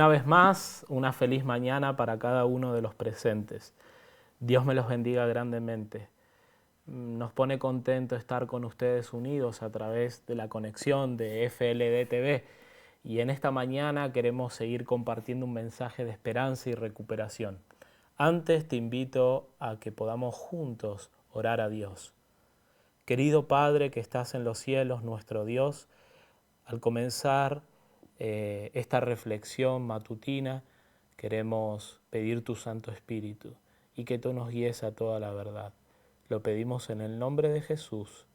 Una vez más, una feliz mañana para cada uno de los presentes. Dios me los bendiga grandemente. Nos pone contento estar con ustedes unidos a través de la conexión de FLD TV. Y en esta mañana queremos seguir compartiendo un mensaje de esperanza y recuperación. Antes te invito a que podamos juntos orar a Dios. Querido Padre que estás en los cielos, nuestro Dios, al comenzar esta reflexión matutina, queremos pedir tu Santo Espíritu y que tú nos guíes a toda la verdad. Lo pedimos en el nombre de Jesús.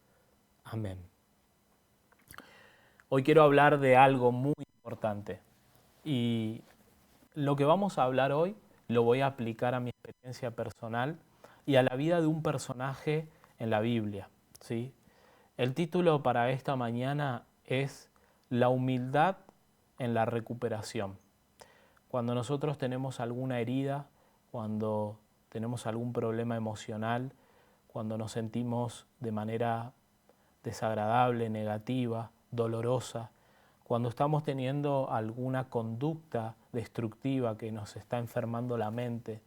Amén. Hoy quiero hablar de algo muy importante y lo que vamos a hablar hoy lo voy a aplicar a mi experiencia personal y a la vida de un personaje en la Biblia, ¿sí? El título para esta mañana es La humildad en la recuperación. Cuando nosotros tenemos alguna herida, cuando tenemos algún problema emocional, cuando nos sentimos de manera desagradable, negativa, dolorosa, cuando estamos teniendo alguna conducta destructiva que nos está enfermando la mente,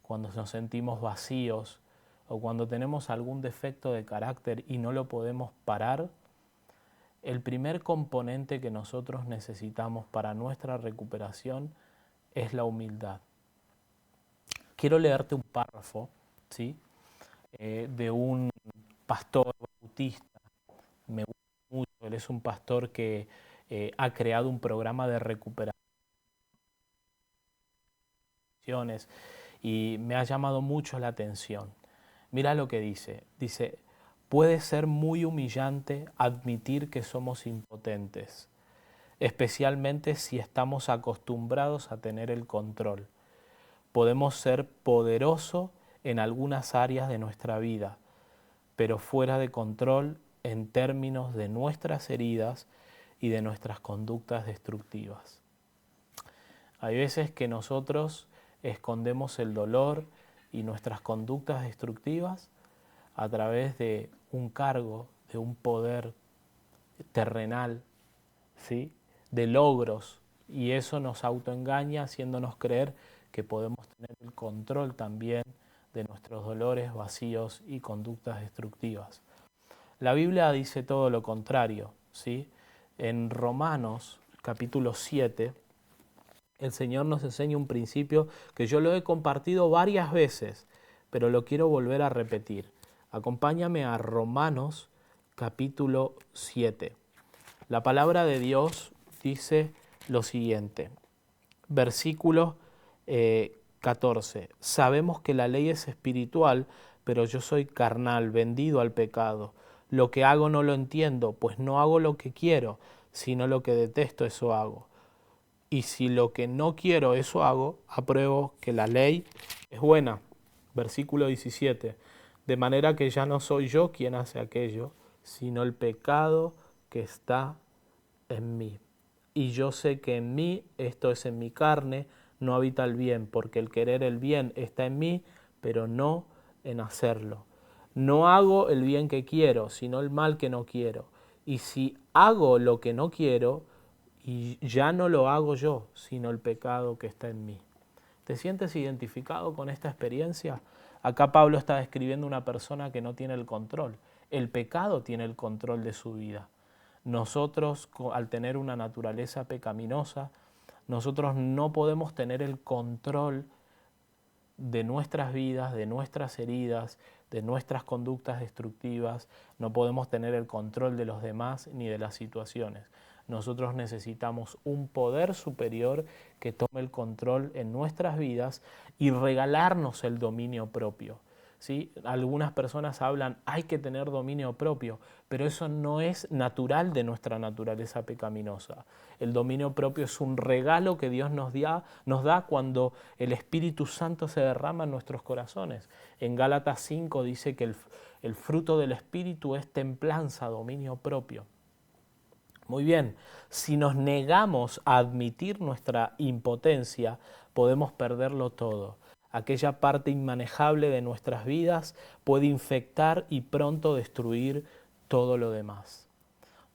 cuando nos sentimos vacíos o cuando tenemos algún defecto de carácter y no lo podemos parar, el primer componente que nosotros necesitamos para nuestra recuperación es la humildad. Quiero leerte un párrafo, ¿sí? De un pastor bautista. Me gusta mucho, él es un pastor que ha creado un programa de recuperación y me ha llamado mucho la atención. Mira lo que dice. Dice, puede ser muy humillante admitir que somos impotentes, especialmente si estamos acostumbrados a tener el control. Podemos ser poderosos en algunas áreas de nuestra vida, pero fuera de control en términos de nuestras heridas y de nuestras conductas destructivas. Hay veces que nosotros escondemos el dolor y nuestras conductas destructivas a través de un cargo, de un poder terrenal, ¿sí? De logros, y eso nos autoengaña haciéndonos creer que podemos tener el control también de nuestros dolores, vacíos y conductas destructivas. La Biblia dice todo lo contrario, ¿sí? En Romanos capítulo 7, el Señor nos enseña un principio que yo lo he compartido varias veces, pero lo quiero volver a repetir. Acompáñame a Romanos capítulo 7. La palabra de Dios dice lo siguiente, versículo 14. Sabemos que la ley es espiritual, pero yo soy carnal, vendido al pecado. Lo que hago no lo entiendo, pues no hago lo que quiero, sino lo que detesto, eso hago. Y si lo que no quiero, eso hago, apruebo que la ley es buena. Versículo 17. De manera que ya no soy yo quien hace aquello, sino el pecado que está en mí. Y yo sé que en mí, esto es en mi carne, no habita el bien, porque el querer el bien está en mí, pero no en hacerlo. No hago el bien que quiero, sino el mal que no quiero. Y si hago lo que no quiero, y ya no lo hago yo, sino el pecado que está en mí. ¿Te sientes identificado con esta experiencia? Acá Pablo está describiendo una persona que no tiene el control. El pecado tiene el control de su vida. Nosotros, al tener una naturaleza pecaminosa, nosotros no podemos tener el control de nuestras vidas, de nuestras heridas, de nuestras conductas destructivas, no podemos tener el control de los demás ni de las situaciones. Nosotros necesitamos un poder superior que tome el control en nuestras vidas y regalarnos el dominio propio. ¿Sí? Algunas personas hablan, hay que tener dominio propio, pero eso no es natural de nuestra naturaleza pecaminosa. El dominio propio es un regalo que Dios nos da cuando el Espíritu Santo se derrama en nuestros corazones. En Gálatas 5 dice que el fruto del Espíritu es templanza, dominio propio. Muy bien, si nos negamos a admitir nuestra impotencia, podemos perderlo todo. Aquella parte inmanejable de nuestras vidas puede infectar y pronto destruir todo lo demás.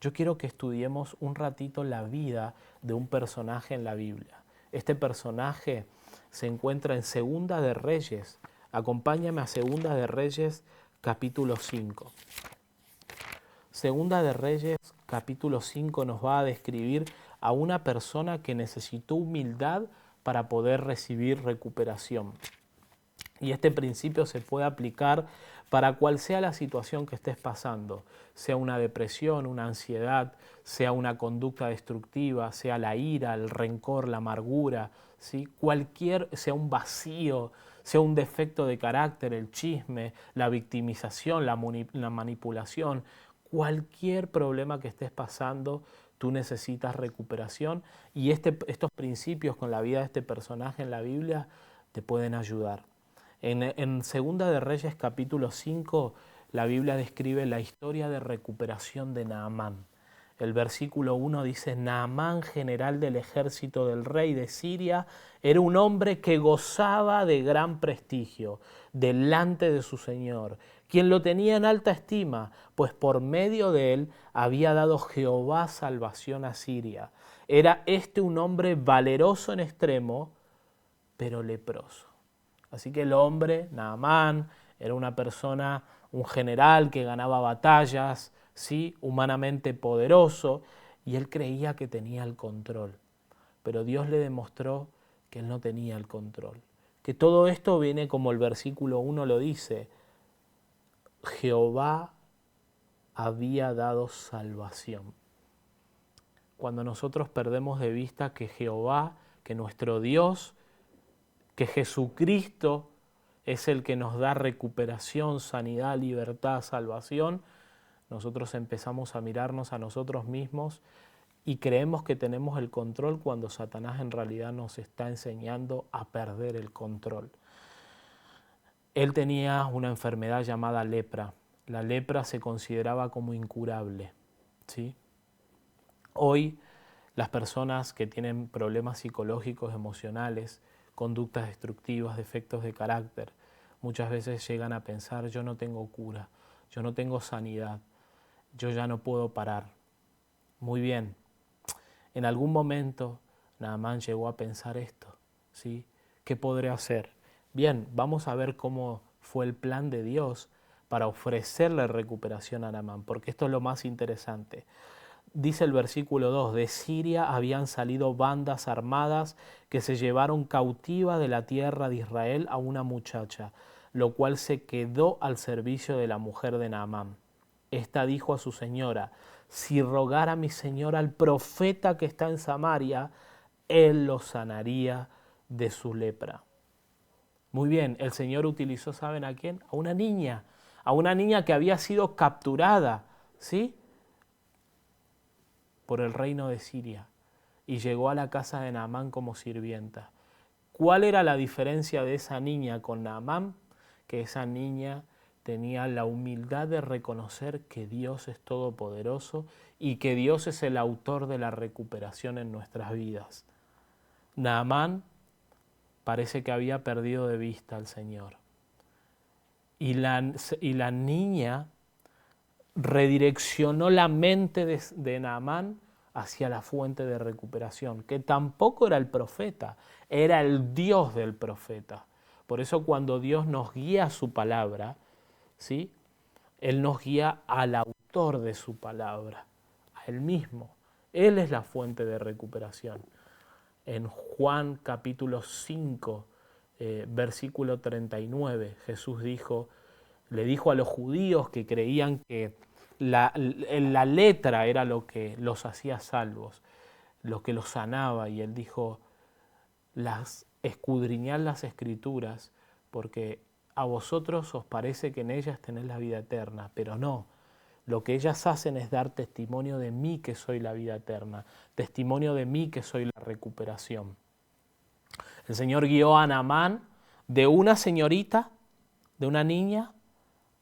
yo quiero que estudiemos un ratito la vida de un personaje en la Biblia. Este personaje se encuentra en Segunda de Reyes. Acompáñame a Segunda de Reyes, capítulo 5. Segunda de Reyes, capítulo 5, nos va a describir a una persona que necesitó humildad para poder recibir recuperación. Y este principio se puede aplicar para cual sea la situación que estés pasando, sea una depresión, una ansiedad, sea una conducta destructiva, sea la ira, el rencor, la amargura, ¿sí? Sea un vacío, sea un defecto de carácter, el chisme, la victimización, la manipulación, cualquier problema que estés pasando, tú necesitas recuperación y estos principios con la vida de este personaje en la Biblia te pueden ayudar. En Segunda de Reyes capítulo 5, la Biblia describe la historia de recuperación de Naamán. El versículo 1 dice: Naamán, general del ejército del rey de Siria, era un hombre que gozaba de gran prestigio delante de su señor, quien lo tenía en alta estima, pues por medio de él había dado Jehová salvación a Siria. Era un hombre valeroso en extremo, pero leproso. Así que el hombre, Naamán, era una persona, un general que ganaba batallas, ¿sí? Humanamente poderoso, y él creía que tenía el control. Pero Dios le demostró que él no tenía el control. Que todo esto viene como el versículo 1 lo dice: Jehová había dado salvación. Cuando nosotros perdemos de vista que Jehová, que nuestro Dios, que Jesucristo es el que nos da recuperación, sanidad, libertad, salvación, nosotros empezamos a mirarnos a nosotros mismos y creemos que tenemos el control cuando Satanás en realidad nos está enseñando a perder el control. Él tenía una enfermedad llamada lepra. La lepra se consideraba como incurable, ¿sí? Hoy las personas que tienen problemas psicológicos, emocionales, conductas destructivas, defectos de carácter, muchas veces llegan a pensar: yo no tengo cura, yo no tengo sanidad, yo ya no puedo parar. Muy bien, en algún momento Naamán llegó a pensar esto, ¿sí? ¿Qué podré hacer? Bien, vamos a ver cómo fue el plan de Dios para ofrecerle recuperación a Naamán, porque esto es lo más interesante. Dice el versículo 2, de Siria habían salido bandas armadas que se llevaron cautiva de la tierra de Israel a una muchacha, lo cual se quedó al servicio de la mujer de Naamán. Esta dijo a su señora: si rogara mi señor al profeta que está en Samaria, él lo sanaría de su lepra. Muy bien, el Señor utilizó, ¿saben a quién? A una niña que había sido capturada, ¿sí?, por el reino de Siria, y llegó a la casa de Naamán como sirvienta. ¿Cuál era la diferencia de esa niña con Naamán? Que esa niña tenía la humildad de reconocer que Dios es todopoderoso y que Dios es el autor de la recuperación en nuestras vidas. Naamán parece que había perdido de vista al Señor. Y la niña redireccionó la mente de Naamán hacia la fuente de recuperación, que tampoco era el profeta, era el Dios del profeta. Por eso cuando Dios nos guía a su palabra, ¿sí?, Él nos guía al autor de su palabra, a Él mismo. Él es la fuente de recuperación. En Juan capítulo 5, versículo 39, Jesús le dijo a los judíos que creían que la letra era lo que los hacía salvos, lo que los sanaba, y Él dijo: escudriñad las Escrituras, porque a vosotros os parece que en ellas tenéis la vida eterna, pero no. Lo que ellas hacen es dar testimonio de mí que soy la vida eterna, testimonio de mí que soy la recuperación. El Señor guió a Naamán de una señorita, de una niña,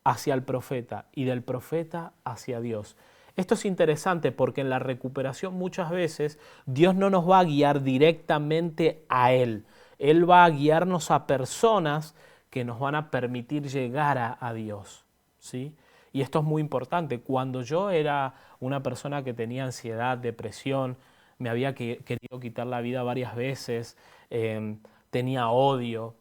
hacia el profeta, y del profeta hacia Dios. Esto es interesante porque en la recuperación muchas veces Dios no nos va a guiar directamente a Él. Él va a guiarnos a personas que nos van a permitir llegar a Dios, ¿sí? Y esto es muy importante. Cuando yo era una persona que tenía ansiedad, depresión, me había querido quitar la vida varias veces, tenía odio,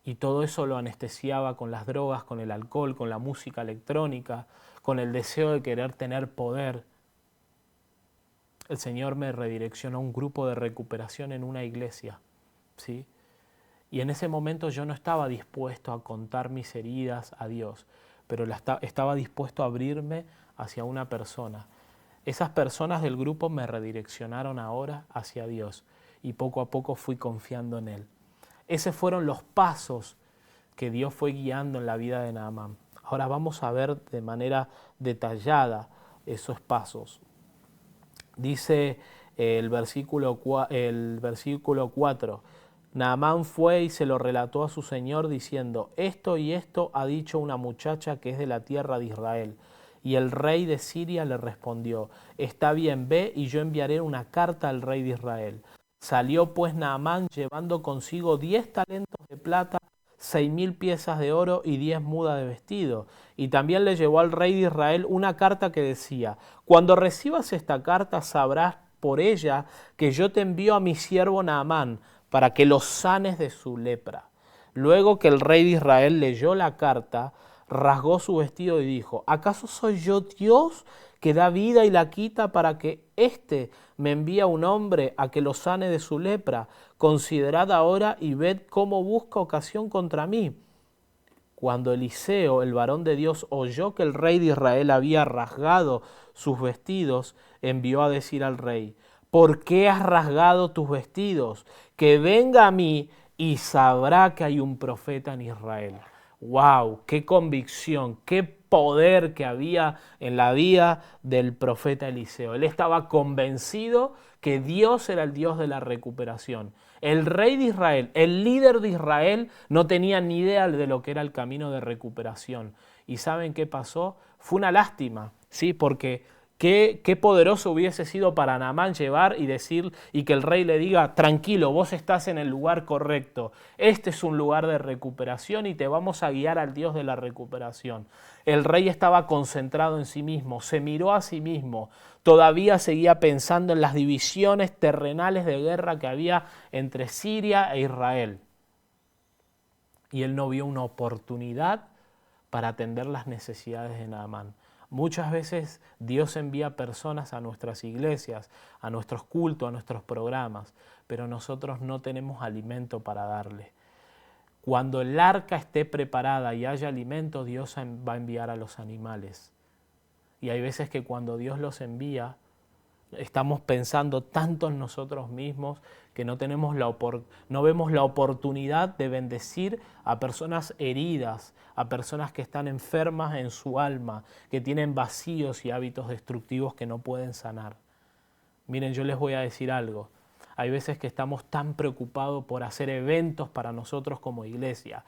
y todo eso lo anestesiaba con las drogas, con el alcohol, con la música electrónica, con el deseo de querer tener poder. El Señor me redireccionó a un grupo de recuperación en una iglesia, ¿sí? Y en ese momento yo no estaba dispuesto a contar mis heridas a Dios, pero estaba dispuesto a abrirme hacia una persona. Esas personas del grupo me redireccionaron ahora hacia Dios y poco a poco fui confiando en Él. Esos fueron los pasos que Dios fue guiando en la vida de Naamán. Ahora vamos a ver de manera detallada esos pasos. Dice el versículo 4, Naamán fue y se lo relató a su señor diciendo, esto y esto ha dicho una muchacha que es de la tierra de Israel. Y el rey de Siria le respondió, está bien, ve y yo enviaré una carta al rey de Israel. Salió pues Naamán llevando consigo 10 talentos de plata, 6.000 piezas de oro y 10 mudas de vestido. Y también le llevó al rey de Israel una carta que decía, cuando recibas esta carta sabrás por ella que yo te envío a mi siervo Naamán para que lo sanes de su lepra. Luego que el rey de Israel leyó la carta, rasgó su vestido y dijo, ¿acaso soy yo Dios que da vida y la quita para que éste me envíe a un hombre a que lo sane de su lepra? Considerad ahora y ved cómo busca ocasión contra mí. Cuando Eliseo, el varón de Dios, oyó que el rey de Israel había rasgado sus vestidos, envió a decir al rey, ¿por qué has rasgado tus vestidos? Que venga a mí y sabrá que hay un profeta en Israel. ¡Wow! ¡Qué convicción! ¡Qué poder que había en la vida del profeta Eliseo! Él estaba convencido que Dios era el Dios de la recuperación. El rey de Israel, el líder de Israel, no tenía ni idea de lo que era el camino de recuperación. ¿Y saben qué pasó? Fue una lástima, ¿sí? Porque qué poderoso hubiese sido para Naamán llevar y decir, y que el rey le diga, tranquilo, vos estás en el lugar correcto. Este es un lugar de recuperación y te vamos a guiar al Dios de la recuperación. El rey estaba concentrado en sí mismo, se miró a sí mismo. Todavía seguía pensando en las divisiones terrenales de guerra que había entre Siria e Israel. Y él no vio una oportunidad para atender las necesidades de Naamán. Muchas veces Dios envía personas a nuestras iglesias, a nuestros cultos, a nuestros programas, pero nosotros no tenemos alimento para darle. Cuando el arca esté preparada y haya alimento, Dios va a enviar a los animales. Y hay veces que cuando Dios los envía, estamos pensando tanto en nosotros mismos que no vemos la oportunidad de bendecir a personas heridas, a personas que están enfermas en su alma, que tienen vacíos y hábitos destructivos que no pueden sanar. Miren, yo les voy a decir algo. Hay veces que estamos tan preocupados por hacer eventos para nosotros como iglesia.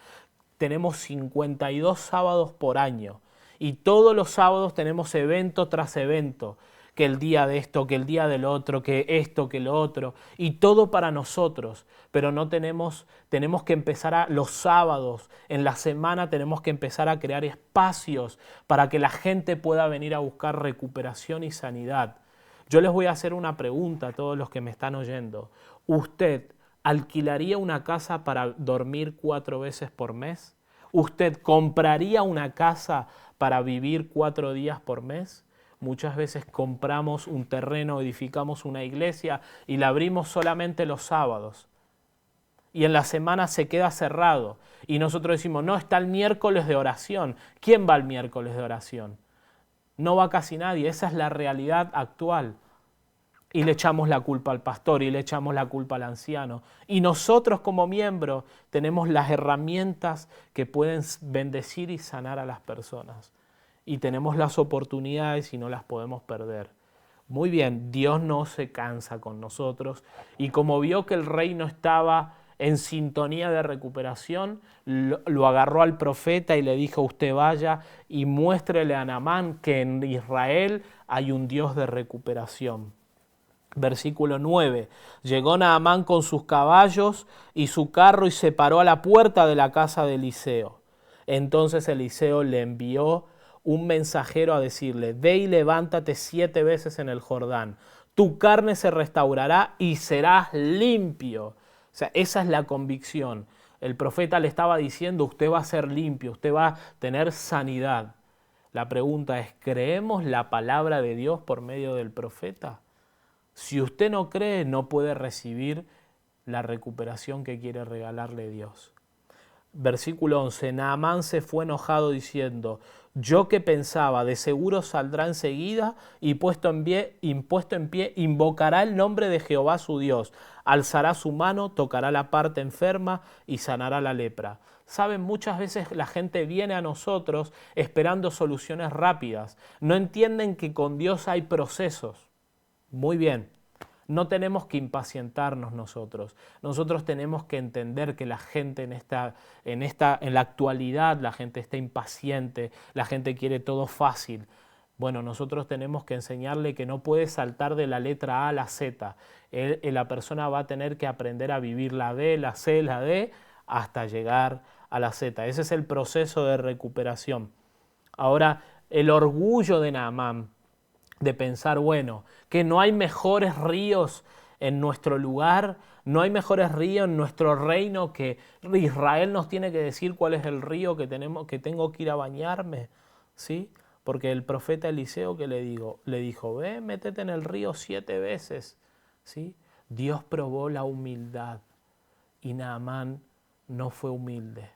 Tenemos 52 sábados por año y todos los sábados tenemos evento tras evento. Que el día de esto, que el día del otro, que esto, que lo otro, y todo para nosotros, pero no tenemos que empezar los sábados, en la semana tenemos que empezar a crear espacios para que la gente pueda venir a buscar recuperación y sanidad. Yo les voy a hacer una pregunta a todos los que me están oyendo. ¿Usted alquilaría una casa para dormir 4 veces por mes? ¿Usted compraría una casa para vivir 4 días por mes? Muchas veces compramos un terreno, edificamos una iglesia y la abrimos solamente los sábados. Y en la semana se queda cerrado. Y nosotros decimos, no, está el miércoles de oración. ¿Quién va al miércoles de oración? No va casi nadie. Esa es la realidad actual. Y le echamos la culpa al pastor y le echamos la culpa al anciano. Y nosotros como miembros tenemos las herramientas que pueden bendecir y sanar a las personas. Y tenemos las oportunidades y no las podemos perder. Muy bien, Dios no se cansa con nosotros y como vio que el rey no estaba en sintonía de recuperación, lo agarró al profeta y le dijo, usted vaya y muéstrele a Naamán que en Israel hay un Dios de recuperación. Versículo 9, llegó Naamán con sus caballos y su carro y se paró a la puerta de la casa de Eliseo. Entonces Eliseo le envió un mensajero a decirle, ve y levántate 7 veces en el Jordán, tu carne se restaurará y serás limpio. O sea, esa es la convicción. El profeta le estaba diciendo, usted va a ser limpio, usted va a tener sanidad. La pregunta es, ¿creemos la palabra de Dios por medio del profeta? Si usted no cree, no puede recibir la recuperación que quiere regalarle Dios. Versículo 11, Naamán se fue enojado diciendo, yo que pensaba, de seguro saldrá enseguida y impuesto en pie, invocará el nombre de Jehová su Dios, alzará su mano, tocará la parte enferma y sanará la lepra. Saben, muchas veces la gente viene a nosotros esperando soluciones rápidas. No entienden que con Dios hay procesos. Muy bien. No tenemos que impacientarnos nosotros. Nosotros tenemos que entender que la gente en la actualidad, la gente está impaciente, la gente quiere todo fácil. Bueno, nosotros tenemos que enseñarle que no puede saltar de la letra A a la Z. La persona va a tener que aprender a vivir la B, la C, la D, hasta llegar a la Z. Ese es el proceso de recuperación. Ahora, el orgullo de Naamán, de pensar, bueno, que no hay mejores ríos en nuestro lugar, no hay mejores ríos en nuestro reino, que Israel nos tiene que decir cuál es el río que tengo que ir a bañarme, ¿sí? Porque el profeta Eliseo, que le dijo, ve, métete en el río 7 veces, ¿sí? Dios probó la humildad y Naamán no fue humilde.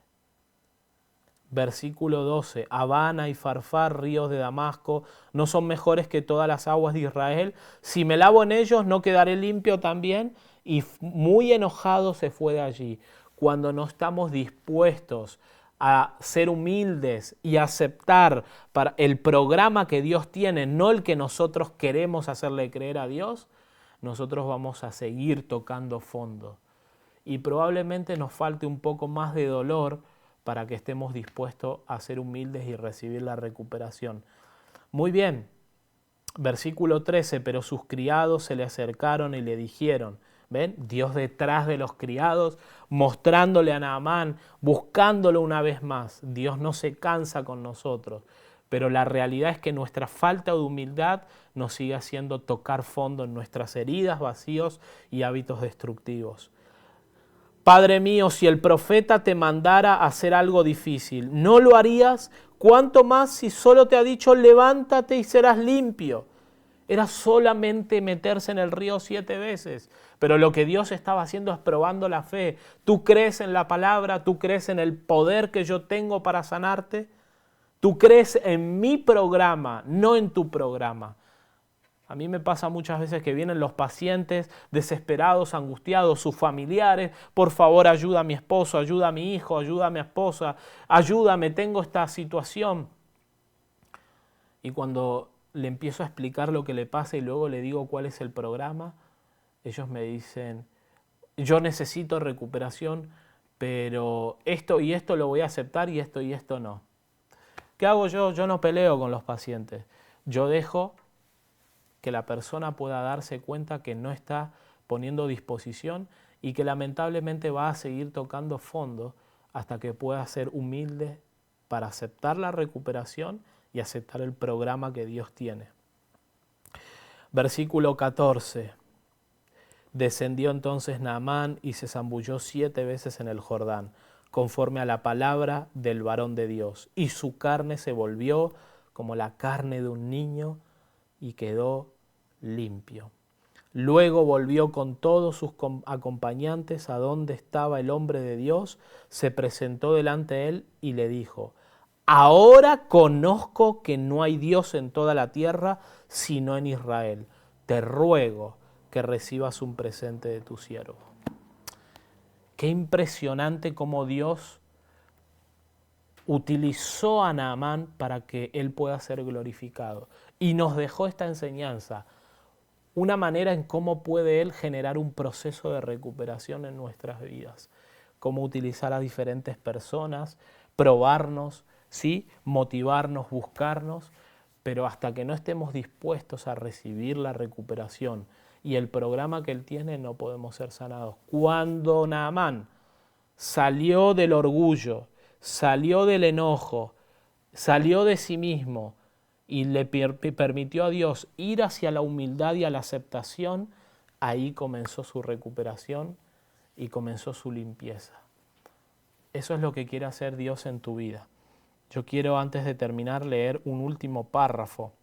Versículo 12, Habana y Farfar, ríos de Damasco, ¿no son mejores que todas las aguas de Israel? Si me lavo en ellos, ¿no quedaré limpio también? Y muy enojado se fue de allí. Cuando no estamos dispuestos a ser humildes y aceptar para el programa que Dios tiene, no el que nosotros queremos hacerle creer a Dios, nosotros vamos a seguir tocando fondo. Y probablemente nos falte un poco más de dolor para que estemos dispuestos a ser humildes y recibir la recuperación. Muy bien, versículo 13, pero sus criados se le acercaron y le dijeron, ¿ven? Dios detrás de los criados, mostrándole a Naamán, buscándolo una vez más. Dios no se cansa con nosotros, pero la realidad es que nuestra falta de humildad nos sigue haciendo tocar fondo en nuestras heridas, vacíos y hábitos destructivos. Padre mío, si el profeta te mandara a hacer algo difícil, ¿no lo harías? ¿Cuánto más si solo te ha dicho levántate y serás limpio? Era solamente meterse en el río 7 veces. Pero lo que Dios estaba haciendo es probando la fe. ¿Tú crees en la palabra? ¿Tú crees en el poder que yo tengo para sanarte? ¿Tú crees en mi programa, no en tu programa? A mí me pasa muchas veces que vienen los pacientes desesperados, angustiados, sus familiares, por favor ayuda a mi esposo, ayuda a mi hijo, ayuda a mi esposa, ayúdame, tengo esta situación. Y cuando le empiezo a explicar lo que le pasa y luego le digo cuál es el programa, ellos me dicen, yo necesito recuperación, pero esto y esto lo voy a aceptar y esto no. ¿Qué hago yo? Yo no peleo con los pacientes. Yo dejo que la persona pueda darse cuenta que no está poniendo disposición y que lamentablemente va a seguir tocando fondo hasta que pueda ser humilde para aceptar la recuperación y aceptar el programa que Dios tiene. Versículo 14. Descendió entonces Naamán y se zambulló 7 veces en el Jordán, conforme a la palabra del varón de Dios, y su carne se volvió como la carne de un niño y quedó limpio. Luego volvió con todos sus acompañantes a donde estaba el hombre de Dios, se presentó delante de él y le dijo, ahora conozco que no hay Dios en toda la tierra sino en Israel. Te ruego que recibas un presente de tu siervo. Qué impresionante cómo Dios utilizó a Naamán para que él pueda ser glorificado. Y nos dejó esta enseñanza, una manera en cómo puede él generar un proceso de recuperación en nuestras vidas. Cómo utilizar a diferentes personas, probarnos, ¿sí? Motivarnos, buscarnos, pero hasta que no estemos dispuestos a recibir la recuperación y el programa que él tiene, no podemos ser sanados. Cuando Naamán salió del orgullo, salió del enojo, salió de sí mismo y le permitió a Dios ir hacia la humildad y a la aceptación, ahí comenzó su recuperación y comenzó su limpieza. Eso es lo que quiere hacer Dios en tu vida. Yo quiero, antes de terminar, leer un último párrafo.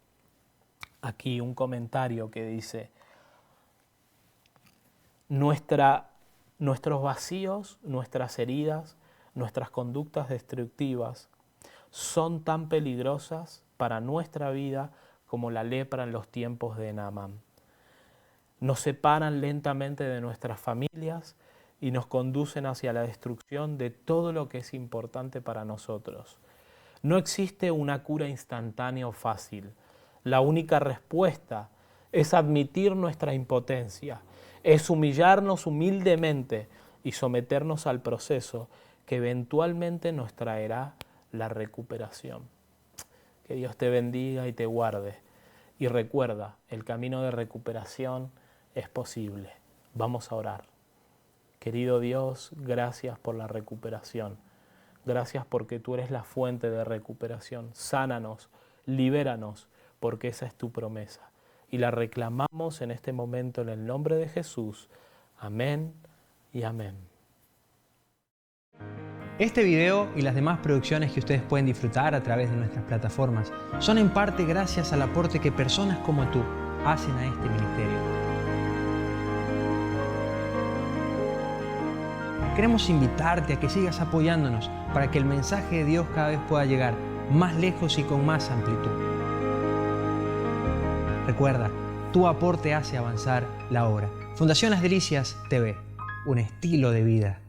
Aquí un comentario que dice: nuestros vacíos, nuestras heridas, nuestras conductas destructivas son tan peligrosas para nuestra vida como la lepra en los tiempos de Naamán. Nos separan lentamente de nuestras familias y nos conducen hacia la destrucción de todo lo que es importante para nosotros. No existe una cura instantánea o fácil. La única respuesta es admitir nuestra impotencia, es humillarnos humildemente y someternos al proceso que eventualmente nos traerá la recuperación. Que Dios te bendiga y te guarde. Y recuerda, el camino de recuperación es posible. Vamos a orar. Querido Dios, gracias por la recuperación. Gracias porque tú eres la fuente de recuperación. Sánanos, libéranos, porque esa es tu promesa. Y la reclamamos en este momento en el nombre de Jesús. Amén y amén. Este video y las demás producciones que ustedes pueden disfrutar a través de nuestras plataformas son en parte gracias al aporte que personas como tú hacen a este ministerio. Queremos invitarte a que sigas apoyándonos para que el mensaje de Dios cada vez pueda llegar más lejos y con más amplitud. Recuerda, tu aporte hace avanzar la obra. Fundación Las Delicias TV, un estilo de vida.